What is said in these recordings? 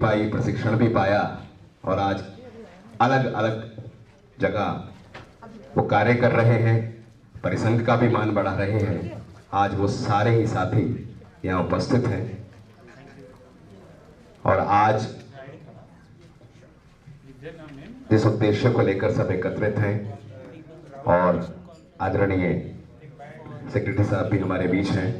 पाई, प्रशिक्षण भी पाया और आज अलग अलग जगह वो कार्य कर रहे हैं, परिसंघ का भी मान बढ़ा रहे हैं। आज वो सारे ही साथी यहाँ उपस्थित हैं और आज जिस उद्देश्य को लेकर सब एकत्रित हैं और आदरणीय सेक्रेटरी साहब भी हमारे बीच हैं।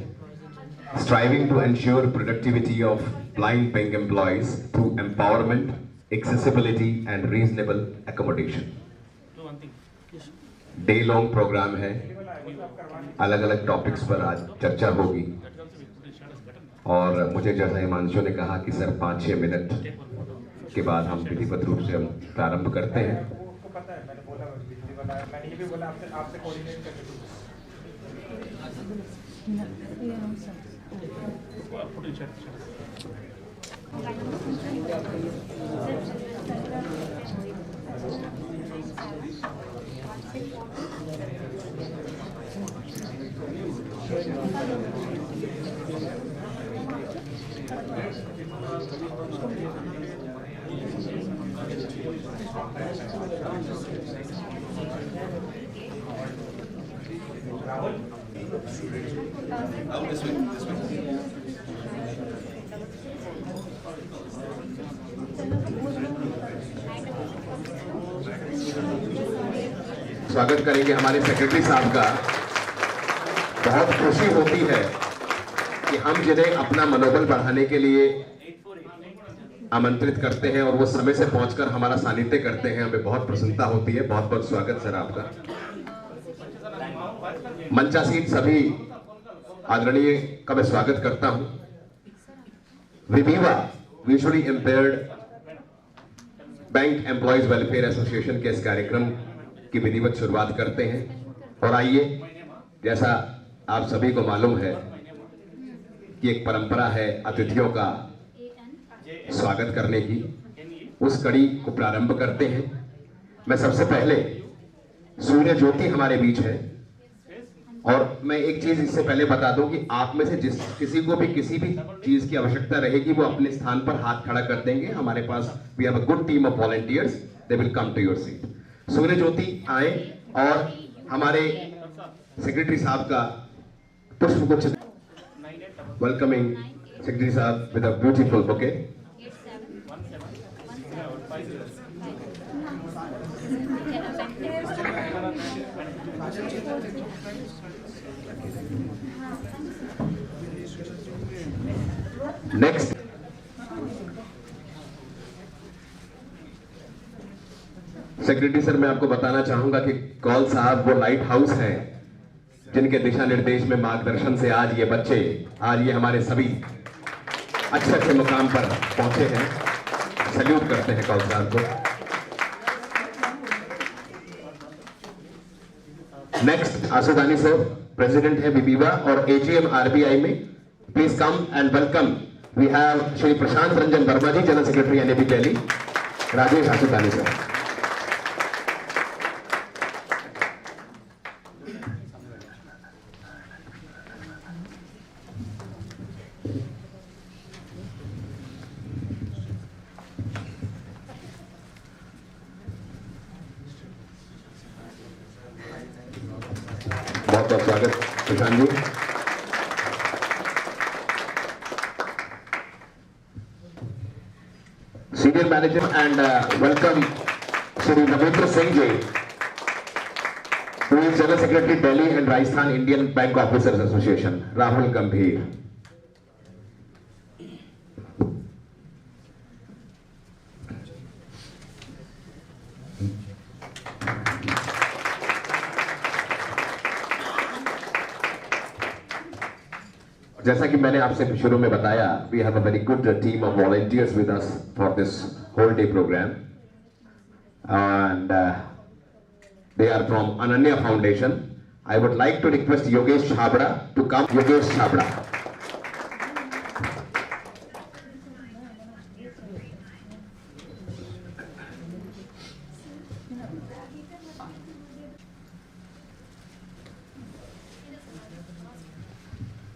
Striving to ensure productivity of blind paying employees through empowerment, accessibility and reasonable accommodation. Day long programme है, अलग अलग टॉपिक्स पर आज चर्चा होगी और मुझे जैसा हिमांशु ने कहा कि सर 5-6 मिनट के बाद हम विधिवत रूप से हम प्रारंभ करते हैं। स्वागत करेंगे हमारे सेक्रेटरी साहब का। बहुत खुशी होती है कि हम जिन्हें अपना मनोबल बढ़ाने के लिए आमंत्रित करते हैं और वो समय से पहुंचकर हमारा सानिध्य करते हैं, हमें बहुत प्रसन्नता होती है। बहुत बहुत स्वागत सर आपका। मंचासीन सभी आदरणीय का मैं स्वागत करता हूं। विभिवा visually impaired bank employees welfare association के इस कार्यक्रम की विधिवत शुरुआत करते हैं और आइए, जैसा आप सभी को मालूम है कि एक परंपरा है अतिथियों का स्वागत करने की, उस कड़ी को प्रारंभ करते हैं। मैं सबसे पहले सूर्य ज्योति हमारे बीच है और मैं एक चीज इससे पहले बता दूं कि आप में से जिस किसी को भी किसी भी चीज की आवश्यकता रहेगी वो अपने स्थान पर हाथ खड़ा कर देंगे। हमारे पास we have a good team of volunteers, they will come to your seat. Surya Jyoti आए और हमारे सेक्रेटरी साहब का पुष्प गुच्छ वेलकमिंग सेक्रेटरी साहब with a beautiful bouquet. Next secretary sir, मैं आपको बताना चाहूंगा कि कौल साहब वो लाइट हाउस हैं जिनके दिशा निर्देश में मार्गदर्शन से आज ये बच्चे, आज ये हमारे सभी अच्छे अच्छे मुकाम पर पहुंचे हैं। सल्यूट करते हैं कौल साहब को। नेक्स्ट आशुदानी सर, प्रेसिडेंट है विभिवा और एजीएम आरबीआई में। Please come and welcome. We have Shri Prashant Ranjan Verma ji, general secretary NAB Delhi. Rajesh Ashudani sir. बहुत बहुत स्वागत Prashant ji. Senior manager and welcome Shri Ravindra Singh ji, who is general secretary Delhi and Rajasthan Indian bank officers association. Rahul Gambhir. जैसा कि मैंने आपसे शुरू में बताया, we have a very good team of volunteers with us for this whole day programme and they are from Ananya foundation. I would like to request Yogesh Chhabra to come. Yogesh Chhabra.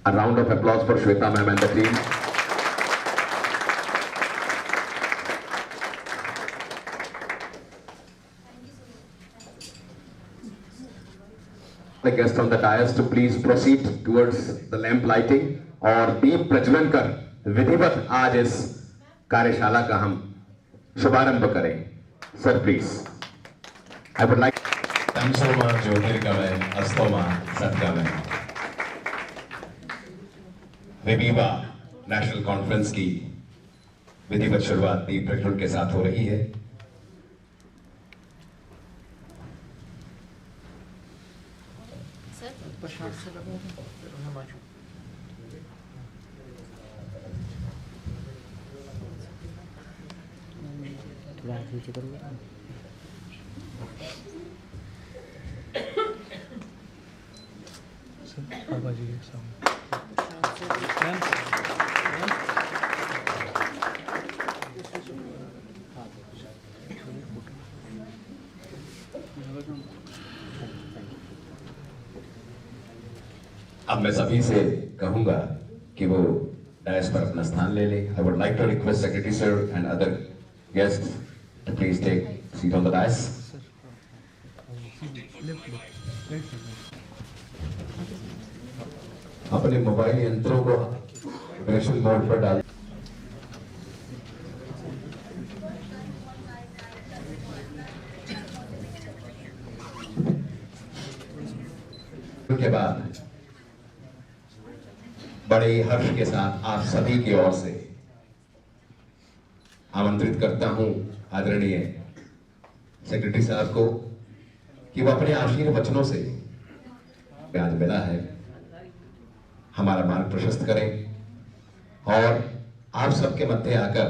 A round of applause for Shweta ma'am and the team. the guests on the dais to please proceed towards the lamp lighting और दीप प्रज्वलन कर विधिवत आज इस कार्यशाला का हम शुभारंभ करें. Sir please. I would like. तमसोमा ज्योतिर्गमय अस्तोमा सद्गमय. विविवा नेशनल कॉन्फ्रेंस की विधिवत शुरुआत दीप प्रज्वलन के साथ हो रही है. अब मैं सभी से कहूंगा कि वो डायस पर अपना स्थान ले ले. I would like to request Secretary Sir and other guests to please take seat on the dais. अपने मोबाइल यंत्रों को वाइब्रेशन मोड पर डाल. के बाद बड़े हर्ष के साथ आप सभी की ओर से आमंत्रित करता हूं आदरणीय सेक्रेटरी साहब को कि वो अपने आशीर्वाद वचनों से आज मिला है हमारा मार्ग प्रशस्त करें और आप सबके मध्य आकर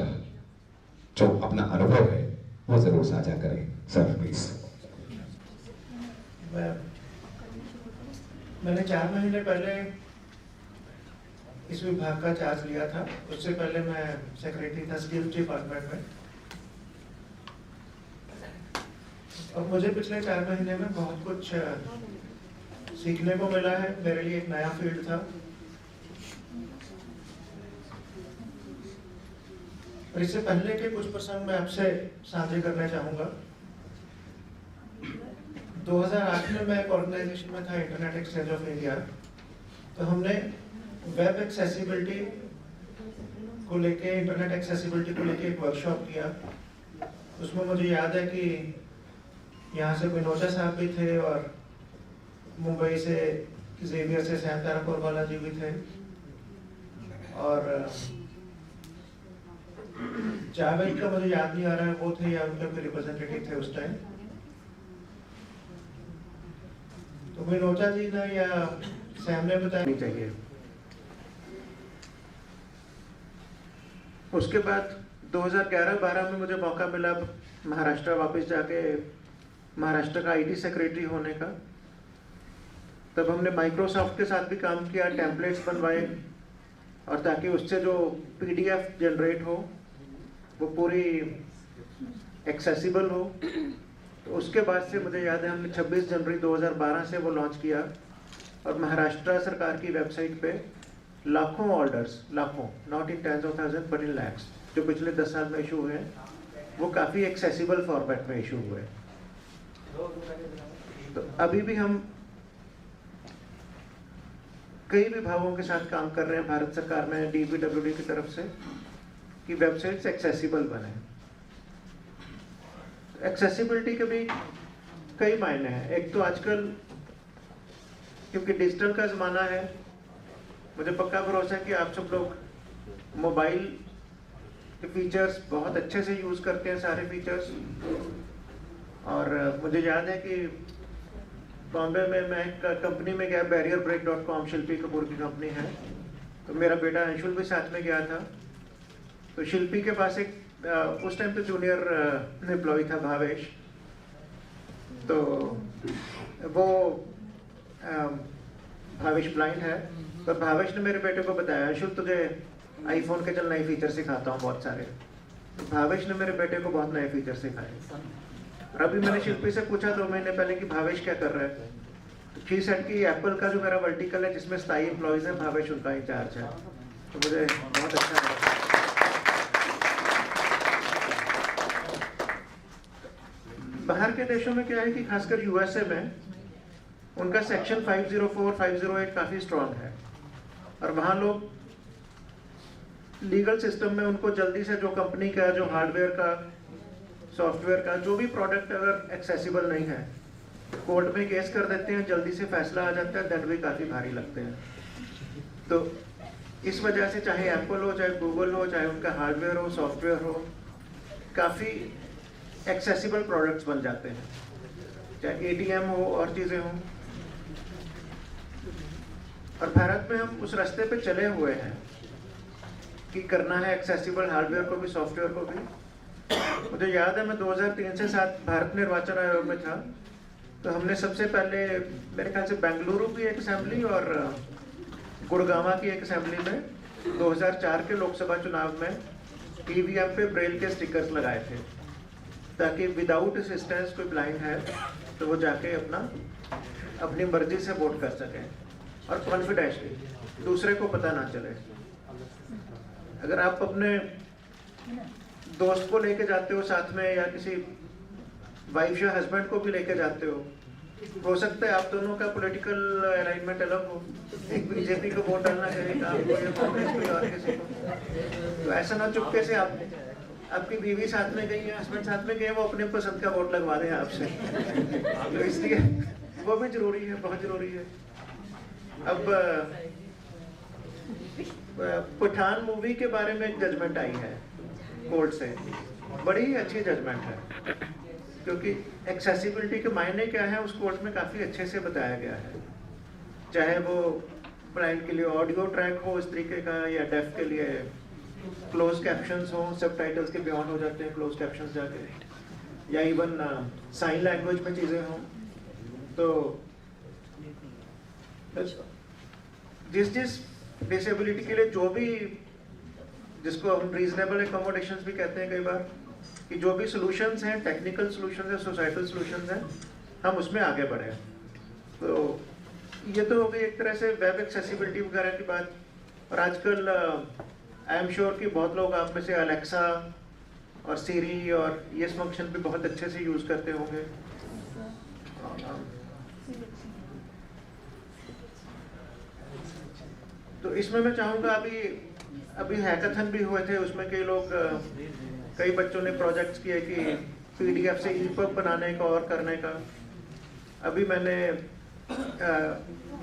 जो अपना अनुभव है वो जरूर साझा करें. Sir please. मैंने 4 महीने पहले इस विभाग का चार्ज लिया था. उससे पहले मैं सेक्रेटरी था स्किल्स डिपार्टमेंट में. और मुझे पिछले 4 महीने में बहुत कुछ सीखने को मिला है. मेरे लिए एक नया फील्ड था. और इससे पहले के कुछ प्रसंग मैं आपसे साझा करना चाहूंगा. 2008 में मैं एक ऑर्गेनाइजेशन में था, इंटरनेट एक्सचेंज ऑफ इंडिया. तो हमने वेब एक्सेसिबिलिटी को लेके, इंटरनेट एक्सेसिबिलिटी को लेके एक वर्कशॉप किया. उसमें मुझे याद है कि यहाँ से विनोदा साहब भी थे और मुंबई से जेवियर से सैम तारापुर वाला जी भी थे और जावेद का मुझे याद नहीं आ रहा है वो थे या उनके कोई रिप्रेजेंटेटिव थे उस टाइम. तो विनोदा जी ने या सैम ने बताया नहीं चाहिए. उसके बाद 2011-12 में मुझे मौका मिला महाराष्ट्र वापस जाके महाराष्ट्र का आईटी सेक्रेटरी होने का. तब हमने माइक्रोसॉफ्ट के साथ भी काम किया, टेम्पलेट्स बनवाए और ताकि उससे जो पीडीएफ जनरेट हो वो पूरी एक्सेसिबल हो. तो उसके बाद से मुझे याद है हमने 26 जनवरी 2012 से वो लॉन्च किया और महाराष्ट्र सरकार की वेबसाइट पे लाखों ऑर्डर्स, लाखों, not in tens of thousand but in lakhs, जो पिछले 10 साल में इशू हुए वो काफ़ी एक्सेसिबल फॉर्मेट में इशू हुए. तो अभी भी हम कई विभागों के साथ काम कर रहे हैं भारत सरकार में, डीपीडब्ल्यूडी की तरफ से, कि वेबसाइट्स एक्सेसिबल बने. एक्सेसिबिलिटी के भी कई मायने हैं. एक तो आजकल क्योंकि डिजिटल का ज़माना है, मुझे पक्का भरोसा है कि आप सब लोग मोबाइल के फीचर्स बहुत अच्छे से यूज़ करते हैं, सारे फीचर्स. और मुझे याद है कि बॉम्बे में मैं एक कंपनी में गया, barrierbreak.com, शिल्पी कपूर की कंपनी है. तो मेरा बेटा अंशुल भी साथ में गया था. तो शिल्पी के पास एक उस टाइम पे जूनियर एम्प्लॉय था भावेश. तो वो भावेश ब्लाइंड है. तो भावेश ने मेरे बेटे को बताया, अंशुल तुझे आईफोन के चल नए फीचर सिखाता हूँ बहुत सारे. तो भावेश ने मेरे बेटे को बहुत नए फीचर सिखाए. और अभी मैंने शिल्पी से पूछा 2 महीने पहले कि भावेश क्या कर रहा है. तो शी सेड कि एप्पल का जो मेरा वर्टिकल है जिसमें स्थायी एम्प्लॉयज हैं, भावेश उनका इंचार्ज है. तो मुझे बहुत अच्छा लगा. बाहर के देशों में क्या है कि खासकर यूएसए में उनका सेक्शन 504, 508 काफ़ी स्ट्रांग है, और वहाँ लोग लीगल सिस्टम में उनको जल्दी से जो कंपनी का, जो हार्डवेयर का, सॉफ्टवेयर का, जो भी प्रोडक्ट अगर एक्सेसिबल नहीं है, कोर्ट में केस कर देते हैं, जल्दी से फैसला आ जाता है, दंड भी काफ़ी भारी लगते हैं। तो इस वजह से चाहे एप्पल हो, चाहे गूगल हो, चाहे उनका हार्डवेयर हो, सॉफ्टवेयर हो, काफ़ी एक्सेसिबल प्रोडक्ट्स बन जाते हैं, चाहे ATM हो और चीज़ें हों। और भारत में हम उस रास्ते पे चले हुए हैं कि करना है एक्सेसिबल हार्डवेयर को भी, सॉफ्टवेयर को भी। मुझे याद है मैं 2003 से 7 भारत निर्वाचन आयोग में था, तो हमने सबसे पहले मेरे ख्याल से बेंगलुरु की एक असेंबली और गुड़गांव की एक असेंबली में 2004 के लोकसभा चुनाव में EVM पे ब्रेल के स्टिकर्स लगाए थे, ताकि विदाउट असिस्टेंस कोई ब्लाइंड है तो वो जाके अपनी मर्जी से वोट कर सकें, और कॉन्फिडेंशली, दूसरे को पता ना चले। अगर आप अपने दोस्त को लेके जाते हो साथ में, या किसी वाइफ या हस्बैंड को भी लेके जाते हो सकता है आप दोनों का पॉलिटिकल अलाइनमेंट अलग हो, एक बीजेपी को वोट डालना चाहेगा आपको, या कांग्रेस को, और किसी को। तो ऐसा ना चुपके से आपकी बीवी साथ में गई है, हस्बैंड साथ में गए, वो अपने पसंद का वोट लगवा दें आपसे। तो इसलिए वो भी जरूरी है, बहुत जरूरी है। अब पठान मूवी के बारे में एक जजमेंट आई है कोर्ट से, बड़ी ही अच्छी जजमेंट है, क्योंकि एक्सेसिबिलिटी के मायने क्या है उस कोर्ट में काफ़ी अच्छे से बताया गया है। चाहे वो ब्लाइंड के लिए ऑडियो ट्रैक हो इस तरीके का, या डेफ के लिए क्लोज कैप्शंस हो, सबटाइटल्स के बियॉन्ड हो जाते हैं क्लोज कैप्शंस जाके, या इवन साइन लैंग्वेज में चीज़ें हों। तो जिस डिसेबिलिटी के लिए जो भी, जिसको हम रीजनेबल एकोमोडेशंस भी कहते हैं कई बार, कि जो भी सॉल्यूशंस हैं, टेक्निकल सॉल्यूशंस हैं, सोसाइटल सॉल्यूशंस हैं, हम उसमें आगे बढ़े। तो ये तो हो गई एक तरह से वेब एक्सेसिबिलिटी वगैरह की बात। और आजकल आई एम श्योर कि बहुत लोग आप में से अलेक्सा और सीरी और ये फंक्शन भी बहुत अच्छे से यूज़ करते होंगे। तो इसमें मैं चाहूँगा, अभी हैकाथन भी हुए थे, उसमें कई बच्चों ने प्रोजेक्ट्स किए कि PDF से EPUB बनाने का और करने का। अभी मैंने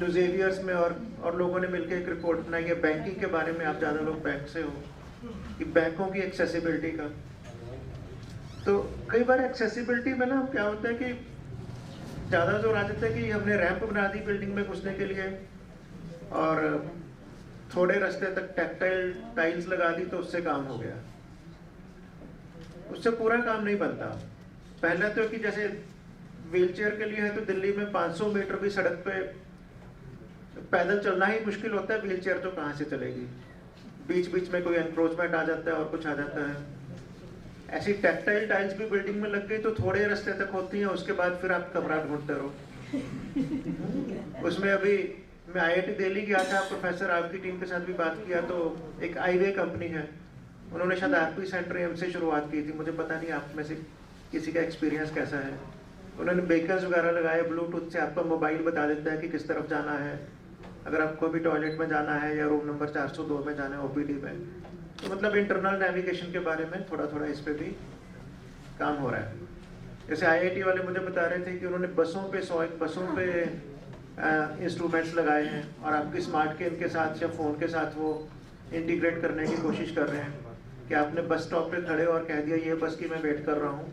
जो जेवियर्स में और लोगों ने मिलकर एक रिपोर्ट बनाई है बैंकिंग के बारे में, आप ज़्यादा लोग बैंक से हो, कि बैंकों की एक्सेसिबिलिटी का। तो कई बार एक्सेसिबिलिटी में ना क्या होता है कि ज़्यादा जोर आ जाता है कि हमने रैंप बना दी बिल्डिंग में घुसने के लिए, और थोड़े रास्ते तक टैक्टाइल टाइल्स लगा दी, तो उससे काम हो गया। उससे पूरा काम नहीं बनता। पहले तो कि जैसे व्हीलचेयर के लिए है, तो दिल्ली में 500 मीटर भी सड़क पे पैदल चलना ही मुश्किल होता है, व्हीलचेयर तो कहाँ से चलेगी। बीच बीच में कोई एनक्रोचमेंट आ जाता है और कुछ आ जाता है। ऐसी टैक्टाइल टाइल्स भी बिल्डिंग में लग गई तो थोड़े रास्ते तक होती हैं, उसके बाद फिर आप कमरा ढूंढते रहो। उसमें अभी मैं IIT दिल्ली गया था, प्रोफेसर आपकी टीम के साथ भी बात किया, तो एक आईवे कंपनी है, उन्होंने शायद RP सेंटर M से शुरुआत की थी, मुझे पता नहीं आप में से किसी का एक्सपीरियंस कैसा है। उन्होंने बेकर्स वगैरह लगाए, ब्लूटूथ से आपका मोबाइल बता देता है कि किस तरफ जाना है, अगर आपको भी टॉयलेट में जाना है या रूम नंबर 402 में जाना है OPD में। तो मतलब इंटरनल नेविगेशन के बारे में थोड़ा थोड़ा इस पर भी काम हो रहा है। जैसे IIT वाले मुझे बता रहे थे कि उन्होंने बसों पे इंस्ट्रूमेंट्स लगाए हैं, और आपकी स्मार्ट केन के साथ या फ़ोन के साथ वो इंटीग्रेट करने की कोशिश कर रहे हैं कि आपने बस स्टॉप पे खड़े और कह दिया ये बस की मैं वेट कर रहा हूँ,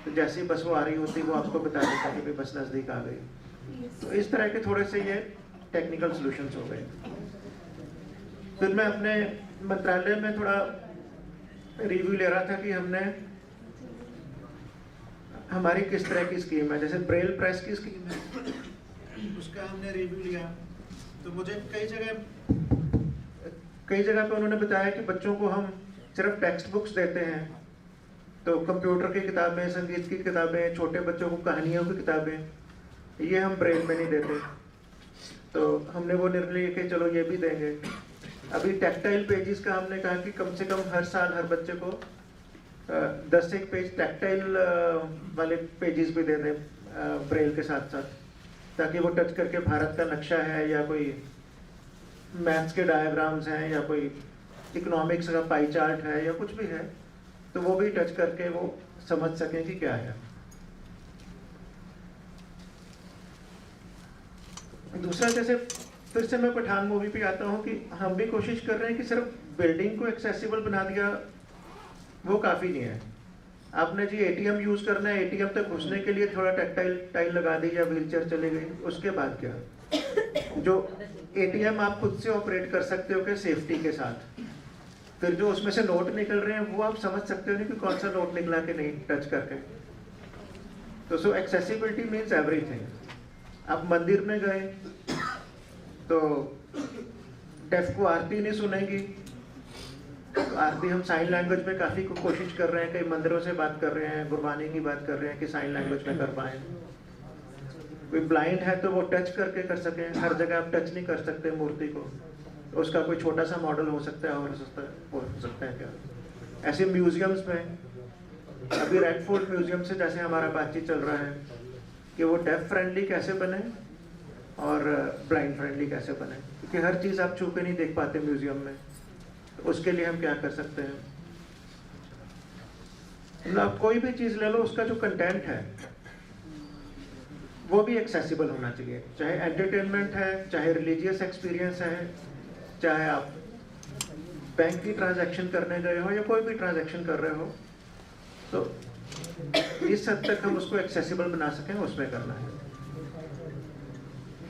तो जैसे ही बस वो आ रही होती वो आपको बता देता है कि बस नज़दीक आ गई। तो इस तरह के थोड़े से ये टेक्निकल सॉल्यूशंस हो गए। फिर मैं अपने मंत्रालय में थोड़ा रिव्यू ले रहा था कि हमारी किस तरह की स्कीम है। जैसे ब्रेल प्रेस की स्कीम है, उसका हमने रिव्यू लिया, तो मुझे कई जगह पे उन्होंने बताया कि बच्चों को हम सिर्फ टेक्स्ट बुक्स देते हैं, तो कंप्यूटर की किताबें, संगीत की किताबें, छोटे बच्चों को कहानियों की किताबें, ये हम ब्रेल में नहीं देते। तो हमने वो निर्णय लिया कि चलो ये भी देंगे। अभी टैक्टाइल पेजेस का हमने कहा कि कम से कम हर साल हर बच्चे को 10 से 1 पेज टैक्टाइल वाले पेजेस भी दे दें ब्रेल के साथ साथ, ताकि वो टच करके भारत का नक्शा है या कोई मैथ्स के डायग्राम्स हैं या कोई इकोनॉमिक्स का पाई चार्ट है या कुछ भी है, तो वो भी टच करके वो समझ सकें कि क्या है। दूसरा, जैसे फिर से मैं पठान मूवी पे आता हूँ कि हम भी कोशिश कर रहे हैं कि सिर्फ बिल्डिंग को एक्सेसिबल बना दिया वो काफ़ी नहीं है। आपने जी एटीएम यूज़ करना है, एटीएम तक घुसने के लिए थोड़ा टैक्टाइल टाइल लगा दी या व्हील चेयर चली गई, उसके बाद क्या? जो एटीएम आप खुद से ऑपरेट कर सकते हो कि सेफ्टी के साथ, फिर जो उसमें से नोट निकल रहे हैं वो आप समझ सकते हो नहीं कि कौन सा नोट निकला कि नहीं टच करके। तो सो एक्सेसिबिलिटी मीन्स एवरीथिंग। आप मंदिर में गए तो डेफ को आरती नहीं सुनेंगी, तो आरती हम साइन लैंग्वेज में काफ़ी कोशिश कर रहे हैं, कई मंदिरों से बात कर रहे हैं, गुरबानी की बात कर रहे हैं कि साइन लैंग्वेज में कर पाएँ। कोई ब्लाइंड है तो वो टच करके कर सकें, हर जगह आप टच नहीं कर सकते मूर्ति को, तो उसका कोई छोटा सा मॉडल हो सकता है, हो सकता है क्या। ऐसे म्यूजियम्स में, अभी रेड फोर्ट म्यूजियम से जैसे हमारा बातचीत चल रहा है कि वो डेफ फ्रेंडली कैसे बने और ब्लाइंड फ्रेंडली कैसे बने, क्योंकि हर चीज़ आप छू के नहीं देख पाते म्यूजियम में, तो उसके लिए हम क्या कर सकते हैं। मतलब कोई भी चीज़ ले लो, उसका जो कंटेंट है वो भी एक्सेसिबल होना चाहिए, चाहे एंटरटेनमेंट है, चाहे रिलीजियस एक्सपीरियंस है, चाहे आप बैंक की ट्रांजैक्शन करने गए हो या कोई भी ट्रांजैक्शन कर रहे हो, तो इस हद तक हम उसको एक्सेसिबल बना सकें उसमें करना है।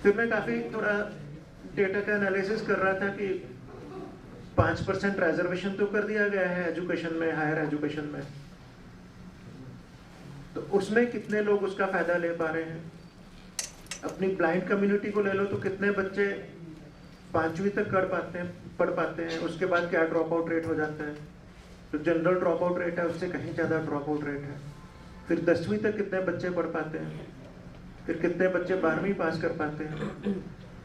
फिर मैं काफ़ी थोड़ा डेटा का एनालिसिस कर रहा था कि 5% रिजर्वेशन तो कर दिया गया है एजुकेशन में, हायर एजुकेशन में, तो उसमें कितने लोग उसका फ़ायदा ले पा रहे हैं। अपनी ब्लाइंड कम्युनिटी को ले लो तो कितने बच्चे 5वीं तक पढ़ पाते हैं, उसके बाद क्या ड्रॉप आउट रेट हो जाता है। तो जनरल ड्रॉप आउट रेट है उससे कहीं ज़्यादा ड्रॉप आउट रेट है। फिर 10वीं तक कितने बच्चे पढ़ पाते हैं, फिर कितने बच्चे 12वीं पास कर पाते हैं,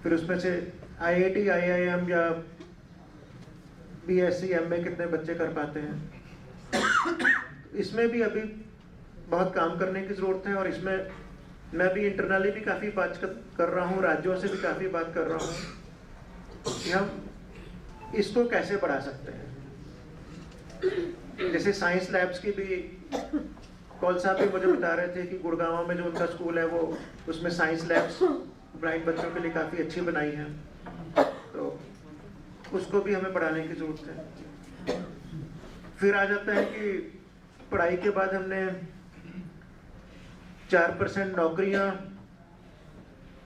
फिर उसमें से IIT IIM या BSc MA कितने बच्चे कर पाते हैं। इसमें भी अभी बहुत काम करने की ज़रूरत है, और इसमें मैं भी इंटरनली भी काफ़ी बात कर रहा हूँ, राज्यों से भी काफ़ी बात कर रहा हूँ कि हम इसको कैसे बढ़ा सकते हैं। जैसे साइंस लैब्स की भी कौल साहब भी मुझे बता रहे थे कि गुड़गांव में जो उनका स्कूल है वो उसमें साइंस लैब्स ब्लाइंड बच्चों के लिए काफ़ी अच्छी बनाई हैं, तो उसको भी हमें बढ़ाने की ज़रूरत है। फिर आ जाता है कि पढ़ाई के बाद हमने 4% नौकरियां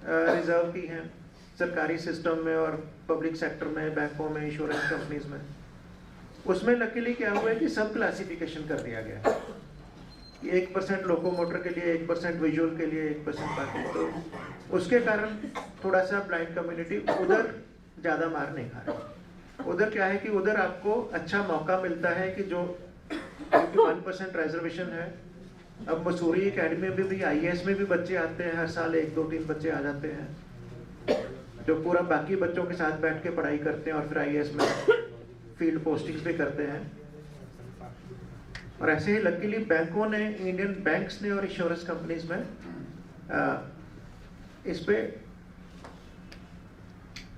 रिजर्व की हैं सरकारी सिस्टम में और पब्लिक सेक्टर में, बैंकों में, इंश्योरेंस कंपनीज में। उसमें लकीली क्या हुआ है कि सब क्लासिफिकेशन कर दिया गया कि 1% लोकोमोटर के लिए, 1% विजुअल के लिए, 1% बाकी। तो उसके कारण थोड़ा सा ब्लाइंड कम्युनिटी उधर ज़्यादा मार नहीं खा रही। उधर क्या है कि उधर आपको अच्छा मौका मिलता है कि जो 1% रिजर्वेशन है। अब मसूरी एकेडमी में भी IAS में भी बच्चे आते हैं, हर साल 1, 2, 3 बच्चे आ जाते हैं जो पूरा बाकी बच्चों के साथ बैठ के पढ़ाई करते हैं और फिर IAS में फील्ड पोस्टिंग्स भी करते हैं। और ऐसे ही लकीली बैंकों ने, इंडियन बैंक्स ने और इंश्योरेंस कंपनीज में इस पे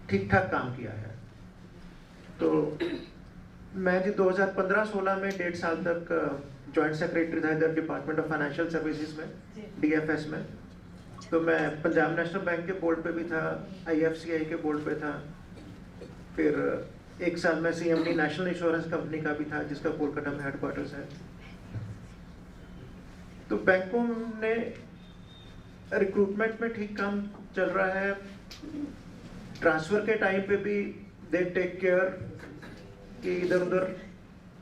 ठीक ठाक काम किया है। तो मैं जी 2015-16 में 1.5 साल तक जॉइंट सेक्रेटरी था इधर डिपार्टमेंट ऑफ फाइनेंशियल सर्विसेज में, DFS में। तो मैं पंजाब नेशनल बैंक के बोर्ड पे भी था, IFCI के बोर्ड पे था, फिर 1 साल में CMD नेशनल इंश्योरेंस कंपनी का भी था जिसका कोलकाता में हेडक्वार्टर्स है। तो बैंकों ने रिक्रूटमेंट में ठीक काम चल रहा है। ट्रांसफ़र के टाइम पे भी दे टेक केयर कि इधर उधर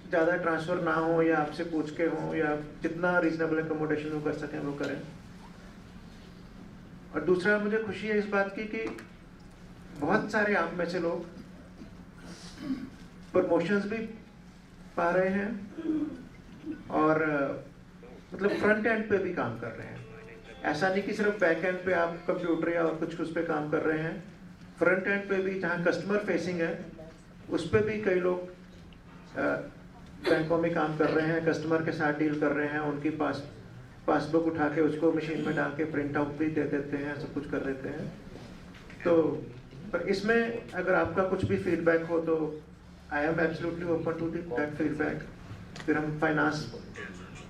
ज़्यादा ट्रांसफ़र ना हो या आपसे पूछ के हो, या जितना रीजनेबल एकोमोडेशन वो कर सकें वो करें। और दूसरा मुझे खुशी है इस बात की कि बहुत सारे आप में से लोग प्रमोशंस भी पा रहे हैं और मतलब फ्रंट एंड पे भी काम कर रहे हैं। ऐसा नहीं कि सिर्फ बैक एंड पे आप कंप्यूटर या कुछ पे काम कर रहे हैं, फ्रंट एंड पे भी जहाँ कस्टमर फेसिंग है उस पर भी कई लोग बैंकों में काम कर रहे हैं, कस्टमर के साथ डील कर रहे हैं, उनके पास पासबुक उठा के उसको मशीन में डाल के प्रिंट आउट भी दे देते हैं, सब कुछ कर देते हैं। तो पर इसमें अगर आपका कुछ भी फीडबैक हो तो I am absolutely open to that feedback. फिर हम फाइनेंस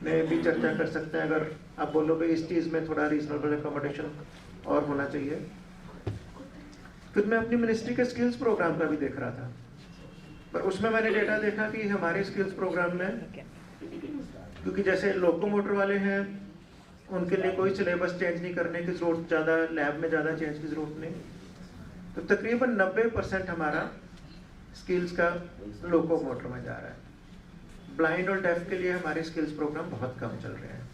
में भी चर्चा कर सकते हैं, अगर आप बोलोगे इस चीज़ में थोड़ा रीजनेबल एकोमोडेशन और होना चाहिए। फिर मैं अपनी मिनिस्ट्री के स्किल्स प्रोग्राम का भी देख रहा था, पर उसमें मैंने डेटा देखा कि हमारे स्किल्स प्रोग्राम में, क्योंकि जैसे लोकोमोटर वाले हैं उनके लिए कोई सिलेबस चेंज नहीं करने की ज़रूरत, ज़्यादा लैब में ज़्यादा चेंज की ज़रूरत नहीं, तो तकरीबन 90% हमारा स्किल्स का लोकोमोटर में जा रहा है। ब्लाइंड और डेफ के लिए हमारे स्किल्स प्रोग्राम बहुत कम चल रहे हैं।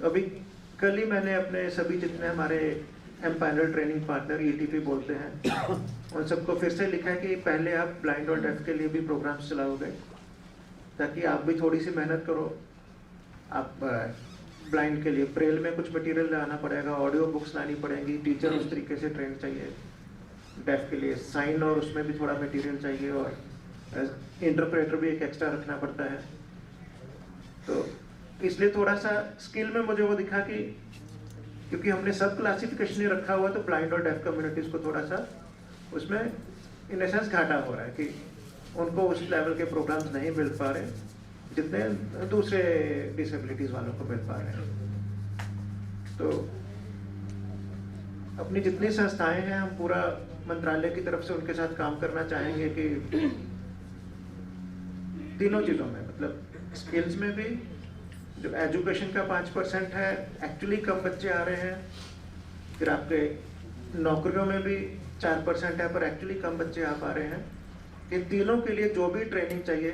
अभी कल ही मैंने अपने सभी जितने हमारे एम्पायरल ट्रेनिंग पार्टनर ETP बोलते हैं उन सबको फिर से लिखा है कि पहले आप ब्लाइंड और डेफ के लिए भी प्रोग्राम्स चलाओगे, ताकि आप भी थोड़ी सी मेहनत करो। आप ब्लाइंड के लिए ब्रेल में कुछ मटेरियल लाना पड़ेगा, ऑडियो बुक्स लानी पड़ेंगी, टीचर उस तरीके से ट्रेन चाहिए। डेफ के लिए साइन और उसमें भी थोड़ा मटेरियल चाहिए, और इंटरप्रेटर भी एक एक्स्ट्रा रखना पड़ता है। तो इसलिए थोड़ा सा स्किल में मुझे वो दिखा कि क्योंकि हमने सब क्लासिफिकेशन ही रखा हुआ, तो ब्लाइंड और डेफ कम्युनिटीज़ को थोड़ा सा उसमें इन एसेंस घाटा हो रहा है कि उनको उस लेवल के प्रोग्राम्स नहीं मिल पा रहे जितने दूसरे डिसेबिलिटीज़ वालों को मिल पा रहे हैं। तो अपनी जितनी संस्थाएं हैं, हम पूरा मंत्रालय की तरफ से उनके साथ काम करना चाहेंगे कि तीनों चीज़ों में, मतलब स्किल्स में भी जो एजुकेशन का 5% है, एक्चुअली कम बच्चे आ रहे हैं। फिर आपके नौकरियों में भी 4% है, पर एक्चुअली कम बच्चे आ पा रहे हैं। इन तीनों के लिए जो भी ट्रेनिंग चाहिए,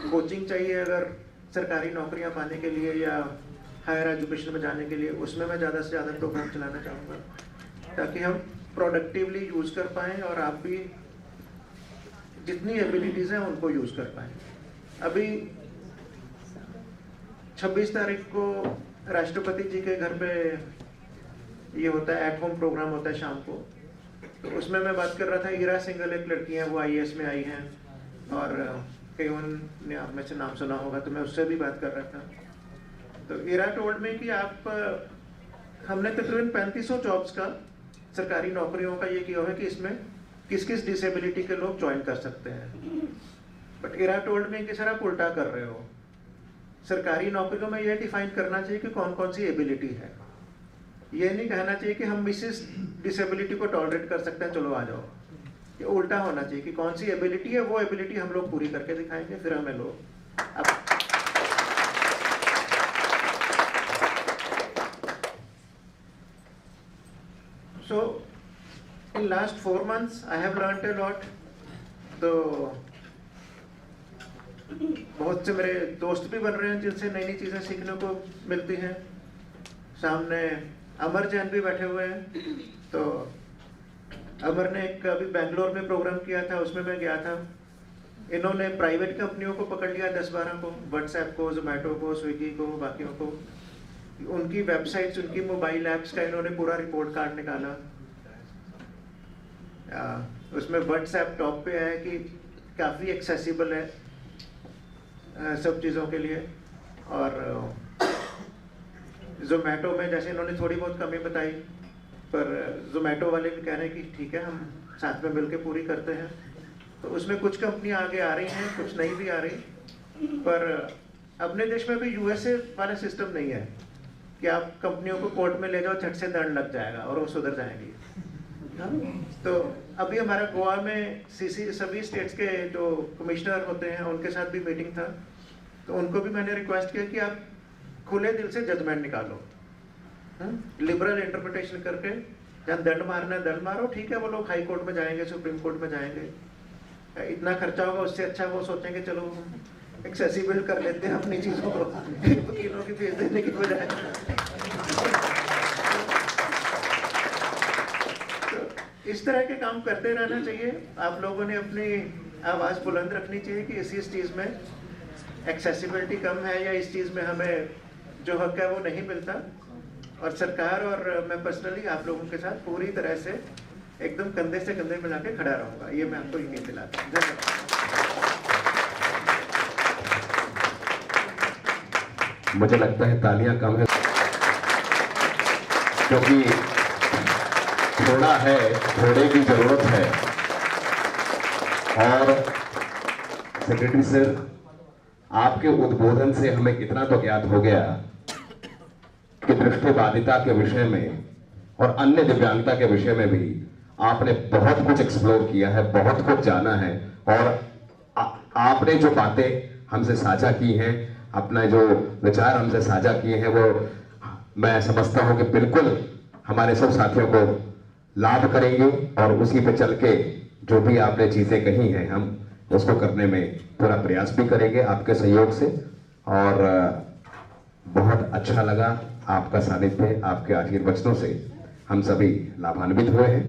कोचिंग चाहिए अगर सरकारी नौकरियां पाने के लिए या हायर एजुकेशन में जाने के लिए, उसमें मैं ज़्यादा से ज़्यादा प्रोग्राम चलाना चाहूँगा, ताकि हम प्रोडक्टिवली यूज़ कर पाएँ और आप भी जितनी एबिलिटीज़ हैं उनको यूज़ कर पाएँ। अभी 26 तारीख को राष्ट्रपति जी के घर पे ये होता है, एट होम प्रोग्राम होता है शाम को। तो उसमें मैं बात कर रहा था, ईरा सिंघल एक लड़की है, वो IAS में आई हैं, और कई ने आप में से नाम सुना होगा, तो मैं उससे भी बात कर रहा था। तो ईरा टोल्ड में कि आप हमने तकरीबन 3500 जॉब्स का, सरकारी नौकरियों का ये किया है कि इसमें किस किस डिसेबिलिटी के लोग ज्वाइन कर सकते हैं। बट ईरा टोल्ड में कि सर आप उल्टा कर रहे हो, सरकारी नौकरियों में ये डिफाइन करना चाहिए कि कौन कौन सी एबिलिटी है। ये नहीं कहना चाहिए कि हम इस डिसेबिलिटी को टॉलरेट कर सकते हैं, चलो आ जाओ। ये उल्टा होना चाहिए कि कौन सी एबिलिटी है, वो एबिलिटी हम लोग पूरी करके दिखाएंगे, फिर हमें लोग So in last 4 months I have learnt a lot। तो बहुत से मेरे दोस्त भी बन रहे हैं जिनसे नई नई चीज़ें सीखने को मिलती हैं। सामने अमर जैन भी बैठे हुए हैं। तो अमर ने एक अभी बेंगलोर में प्रोग्राम किया था, उसमें मैं गया था। इन्होंने प्राइवेट कंपनियों को पकड़ लिया 10-12 को, व्हाट्सएप को, जोमेटो को, स्विगी को, बाकियों को। उनकी वेबसाइट्स, उनकी मोबाइल ऐप्स का इन्होंने पूरा रिपोर्ट कार्ड निकाला। उसमें व्हाट्सएप टॉप पे है कि काफ़ी एक्सेसिबल है सब चीज़ों के लिए। और जोमेटो में जैसे इन्होंने थोड़ी बहुत कमी बताई, पर जोमेटो वाले भी कह रहे हैं कि ठीक है, हम साथ में मिलकर पूरी करते हैं। तो उसमें कुछ कंपनियां आगे आ रही हैं, कुछ नहीं भी आ रही। पर अपने देश में भी USA वाला सिस्टम नहीं है कि आप कंपनियों को कोर्ट में ले जाओ, झट से दंड लग जाएगा और वो सुधर जाएंगी। तो अभी हमारा गोवा में सभी स्टेट्स के जो कमिश्नर होते हैं उनके साथ भी मीटिंग था। तो उनको भी मैंने रिक्वेस्ट किया कि आप खुले दिल से जजमेंट निकालो, लिबरल इंटरप्रिटेशन करके। जहाँ दंड मारना है दंड मारो, ठीक है, वो लोग हाई कोर्ट में जाएंगे, सुप्रीम कोर्ट में जाएंगे, इतना खर्चा होगा, उससे अच्छा वो सोचेंगे चलो एक्सेसिबल कर लेते हैं अपनी चीज़ों को वकीलों की फीस देने की बजाय। तो इस तरह के काम करते रहना चाहिए। आप लोगों ने अपनी आवाज़ बुलंद रखनी चाहिए कि इस चीज़ में एक्सेसिबिलिटी कम है या इस चीज़ में हमें जो हक है वो नहीं मिलता। और सरकार और मैं पर्सनली आप लोगों के साथ पूरी तरह से एकदम कंधे से कंधे मिला के खड़ा रहूँगा, ये मैं आपको यकीन दिलाता हूँ। धन्यवाद। मुझे लगता है तालियां कम है। क्योंकि थोड़ा है, थोड़े की जरूरत है। और सेक्रेटरी सर, आपके उद्बोधन से हमें इतना तो ज्ञात हो गया कि दृष्टिबाधिता के विषय में और अन्य दिव्यांगता के विषय में भी आपने बहुत कुछ एक्सप्लोर किया है, बहुत कुछ जाना है। और आपने जो बातें हमसे साझा की हैं, अपना जो विचार हमसे साझा किए हैं, वो मैं समझता हूं कि बिल्कुल हमारे सब साथियों को लाभ करेंगे। और उसी पे चल के जो भी आपने चीजें कही हैं, हम उसको करने में पूरा प्रयास भी करेंगे आपके सहयोग से। और बहुत अच्छा लगा आपका सानिध्य, आपके आशीर्वचनों से हम सभी लाभान्वित हुए हैं।